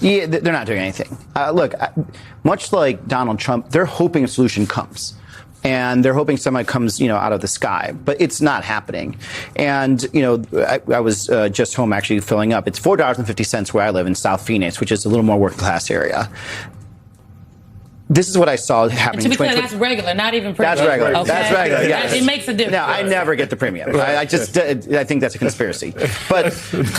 Yeah, they're not doing anything. Look, much like Donald Trump, they're hoping a solution comes. And they're hoping somebody comes, out of the sky, but it's not happening. And, I was just home actually filling up. It's $4.50 where I live in South Phoenix, which is a little more working class area. This is what I saw happening. And to be clear, that's regular, not even premium. That's regular. Okay. That's regular. Yes. It makes a difference. No, I never get the premium. I think that's a conspiracy. But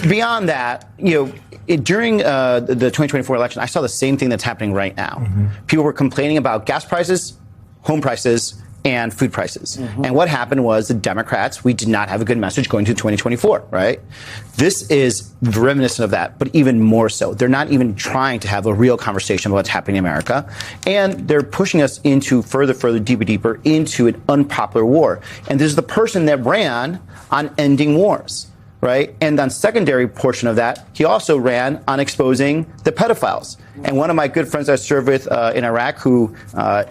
beyond that, during the 2024 election, I saw the same thing that's happening right now. People were complaining about gas prices, home prices, and food prices. And what happened was the Democrats, we did not have a good message going to 2024, right? This is reminiscent of that, but even more so. They're not even trying to have a real conversation about what's happening in America. And they're pushing us into further, deeper into an unpopular war. And this is the person that ran on ending wars. Right. And on secondary portion of that, he also ran on exposing the pedophiles. And one of my good friends I served with in Iraq, who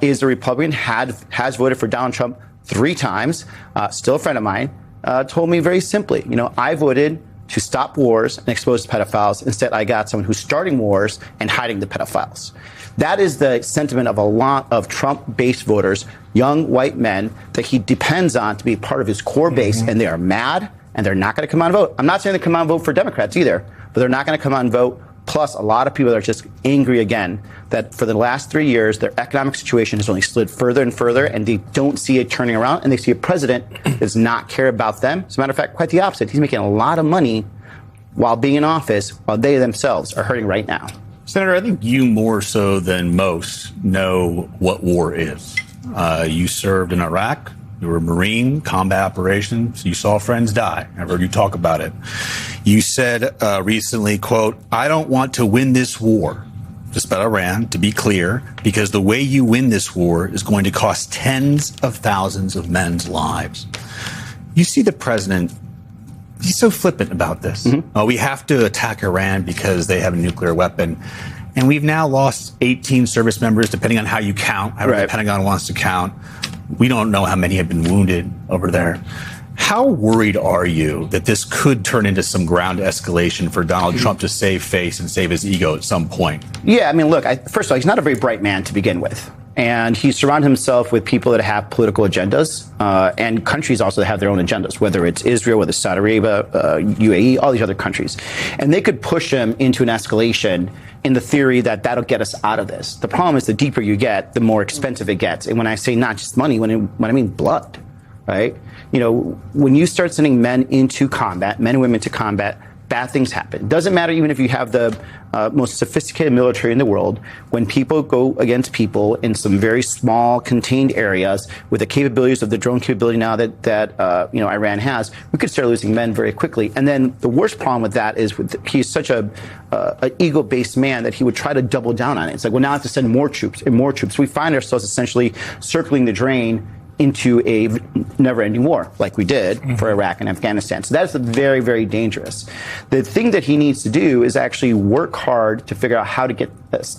is a Republican, has voted for Donald Trump 3 times, still a friend of mine, told me very simply, I voted to stop wars and expose the pedophiles. Instead, I got someone who's starting wars and hiding the pedophiles. That is the sentiment of a lot of Trump-based voters, young white men, that he depends on to be part of his core base, and they are mad. And they're not going to come out and vote. I'm not saying they come out and vote for Democrats either, but they're not going to come out and vote. Plus, a lot of people are just angry again that for the last 3 years, their economic situation has only slid further and further, and they don't see it turning around. And they see a president that does not care about them. As a matter of fact, quite the opposite. He's making a lot of money while being in office, while they themselves are hurting right now. Senator, I think you more so than most know what war is. You served in Iraq. You were a Marine, combat operations. You saw friends die. I've heard you talk about it. You said recently, quote, I don't want to win this war, just about Iran, to be clear, because the way you win this war is going to cost tens of thousands of men's lives. You see the president, he's so flippant about this. We have to attack Iran because they have a nuclear weapon. And we've now lost 18 service members, depending on how you count, however the Pentagon wants to count. We don't know how many have been wounded over there. How worried are you that this could turn into some ground escalation for Donald Trump to save face and save his ego at some point? Yeah, I mean, look, first of all, he's not a very bright man to begin with. And he surrounded himself with people that have political agendas, and countries also that have their own agendas, whether it's Israel, whether it's Saudi Arabia, UAE, all these other countries. And they could push him into an escalation in the theory that that'll get us out of this. The problem is the deeper you get, the more expensive it gets. And when I say not just money, when I mean blood, right? When you start sending men into combat, men and women to combat, bad things happen. It doesn't matter even if you have the most sophisticated military in the world. When people go against people in some very small, contained areas with the capabilities of the drone capability now that Iran has, we could start losing men very quickly. And then the worst problem with that is he's such an ego-based man that he would try to double down on it. It's like, well, now I have to send more troops and more troops. We find ourselves essentially circling the drain into a never-ending war like we did for Iraq and Afghanistan. So that's very, very dangerous. The thing that he needs to do is actually work hard to figure out how to get us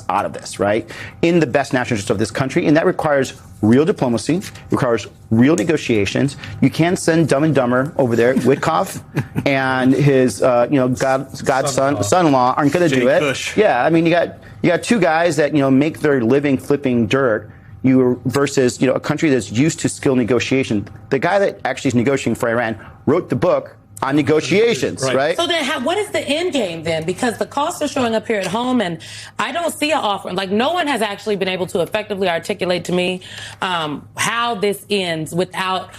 out of this, right, in the best national interest of this country. And that requires real diplomacy, requires real negotiations. You can't send Dumb and Dumber over there. Witkoff and his, son-in-law aren't going to do it. Bush. Yeah, I mean, you got two guys that, make their living flipping dirt. Versus a country that's used to skilled negotiation. The guy that actually is negotiating for Iran wrote the book on negotiations, right? So then what is the end game then? Because the costs are showing up here at home, and I don't see an offer. Like, no one has actually been able to effectively articulate to me how this ends without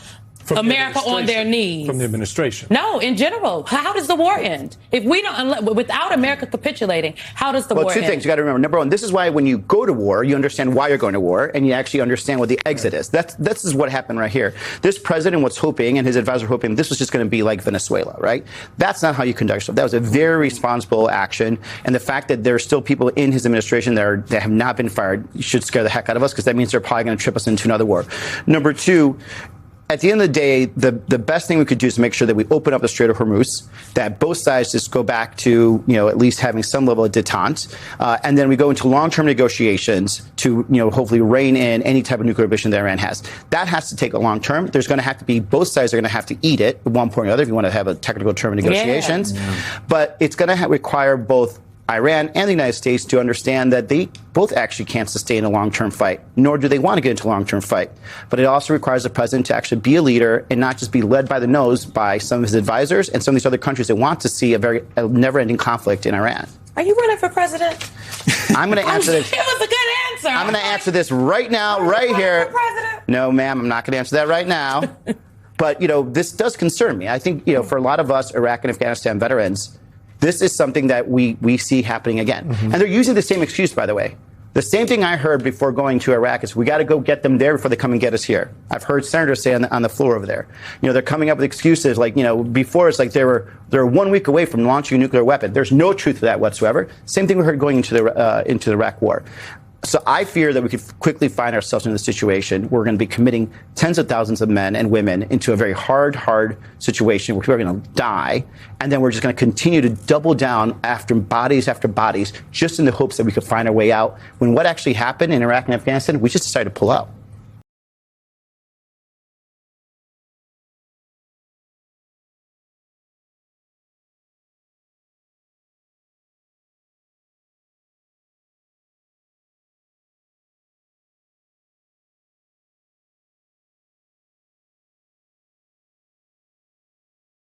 America on their knees. From the administration. No, in general. How does the war end? If we don't, without America capitulating, how does the war end? Well, two things you got to remember. Number one, this is why when you go to war, you understand why you're going to war, and you actually understand what the exit is. This is what happened right here. This president was hoping, and his advisor hoping, this was just going to be like Venezuela, right? That's not how you conduct yourself. That was a very responsible action, and the fact that there are still people in his administration that have not been fired should scare the heck out of us, because that means they're probably going to trip us into another war. Number two, at the end of the day, the best thing we could do is make sure that we open up the Strait of Hormuz, that both sides just go back to, at least having some level of detente. And then we go into long-term negotiations to, hopefully rein in any type of nuclear ambition that Iran has. That has to take a long term. There's going to have to be, both sides are going to have to eat it at one point or other if you want to have a technical term of negotiations. Yeah. But it's going to require both Iran and the United States to understand that they both actually can't sustain a long-term fight, nor do they want to get into a long-term fight. But it also requires the president to actually be a leader and not just be led by the nose by some of his advisors and some of these other countries that want to see a never-ending conflict in Iran. Are you running for president? I'm going to answer this. It was a good answer. I'm going to answer this right now, right here. For president? No, ma'am, I'm not going to answer that right now. But, this does concern me. I think, for a lot of us Iraq and Afghanistan veterans, this is something that we see happening again. And they're using the same excuse, by the way. The same thing I heard before going to Iraq is we got to go get them there before they come and get us here. I've heard senators say on the floor over there. They're coming up with excuses like, before it's like they're 1 week away from launching a nuclear weapon. There's no truth to that whatsoever. Same thing we heard going into the Iraq war. So I fear that we could quickly find ourselves in a situation where we're going to be committing tens of thousands of men and women into a very hard situation where people are going to die. And then we're just going to continue to double down after bodies, just in the hopes that we could find our way out. When what actually happened in Iraq and Afghanistan, we just decided to pull out.